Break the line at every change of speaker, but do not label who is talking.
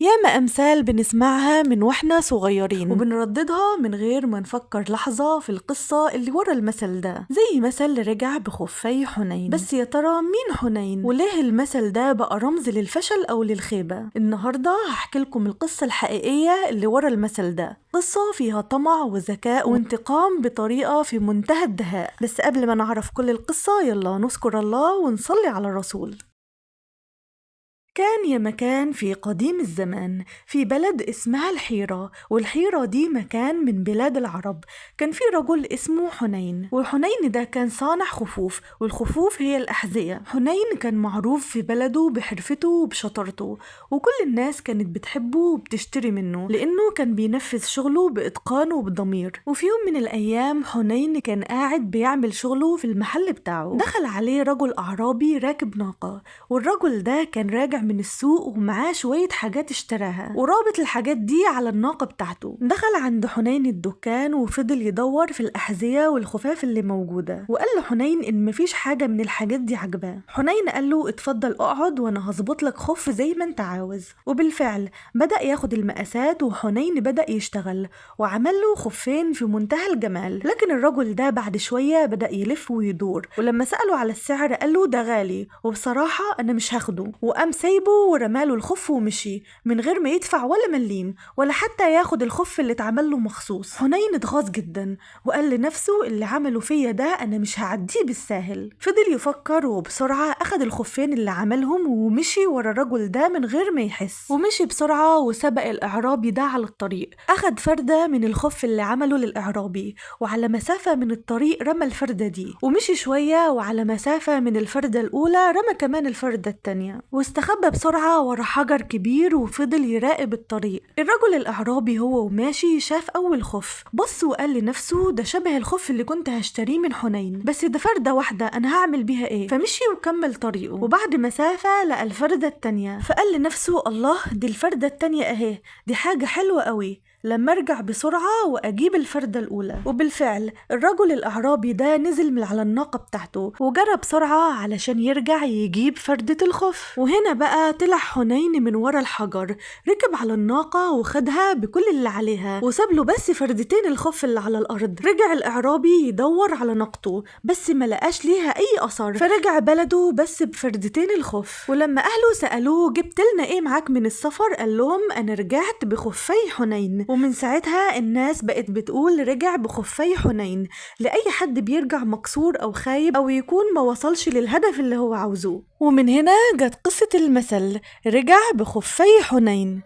ياما أمثال بنسمعها من واحنا صغيرين وبنرددها من غير ما نفكر لحظة في القصة اللي ورا المثل ده، زي مثل رجع بخفي حنين. بس يا ترى مين حنين؟ وليه المثل ده بقى رمز للفشل أو للخيبة؟ النهاردة هحكي لكم القصة الحقيقية اللي ورا المثل ده، قصة فيها طمع وذكاء وانتقام بطريقة في منتهى الدهاء. بس قبل ما نعرف كل القصة يلا نذكر الله ونصلي على الرسول. كان يا مكان في قديم الزمان في بلد اسمها الحيرة، والحيرة دي مكان من بلاد العرب. كان في رجل اسمه حنين، وحنين ده كان صانع خفوف، والخفوف هي الأحذية. حنين كان معروف في بلده بحرفته وبشطارته، وكل الناس كانت بتحبه وبتشتري منه لأنه كان بينفذ شغله بإتقان وبضمير. وفي يوم من الأيام حنين كان قاعد بيعمل شغله في المحل بتاعه، دخل عليه رجل أعرابي راكب ناقة، والرجل ده كان راجع من السوق ومعاه شوية حاجات اشتراها ورابط الحاجات دي على الناقة بتاعته. دخل عند حنين الدكان وفضل يدور في الأحذية والخفاف اللي موجودة، وقال لحنين إن مفيش حاجة من الحاجات دي عجباه. حنين قال له اتفضل اقعد وانا هظبط لك خف زي ما انت عاوز. وبالفعل بدأ ياخد المقاسات، وحنين بدأ يشتغل وعمل له خفين في منتهى الجمال. لكن الرجل ده بعد شوية بدأ يلف ويدور، ولما سأله على السعر قال له ده غالي وبصراحة أنا مش هاخده، وقام سايبه ورماله الخف ومشي من غير ما يدفع ولا مليم ولا حتى ياخد الخف اللي اتعمل له مخصوص. حنين اتغاظ جدا وقال لنفسه اللي عمله فيا ده انا مش هعديه بالساهل. فضل يفكر وبسرعة اخد الخفين اللي عملهم ومشي ورا الرجل ده من غير ما يحس، ومشي بسرعة وسبق الإعرابي ده على الطريق. اخد فردة من الخف اللي عمله للإعرابي، وعلى مسافة من الطريق رمى الفردة دي، ومشي شوية وعلى مسافة من الفردة الأولى رمى كمان الفردة التانية، واستخبى بسرعة ورا حجر كبير وفضل يراقب الطريق. الرجل الأعرابي هو وماشي شاف أول خف، بص وقال لنفسه ده شبه الخف اللي كنت هشتريه من حنين، بس ده فردة واحدة أنا هعمل بيها إيه؟ فمشي وكمل طريقه، وبعد مسافة لقى الفردة التانية، فقال لنفسه الله دي الفردة التانية أهي، دي حاجة حلوة قوي لما ارجع بسرعة واجيب الفردة الاولى. وبالفعل الرجل الاعرابي ده نزل من على الناقة بتاعته وجرى بسرعة علشان يرجع يجيب فردة الخف. وهنا بقى طلع حنين من ورا الحجر، ركب على الناقة وخدها بكل اللي عليها وساب له بس فردتين الخف اللي على الارض. رجع الاعرابي يدور على ناقته بس ما لقاش ليها اي اثر، فرجع بلده بس بفردتين الخف. ولما اهله سألوه جبت لنا ايه معاك من السفر؟ قال لهم انا رجعت بخفي حنين. ومن ساعتها الناس بقت بتقول رجع بخفي حنين لأي حد بيرجع مكسور أو خايب أو يكون ما وصلش للهدف اللي هو عاوزه. ومن هنا جت قصة المثل رجع بخفي حنين.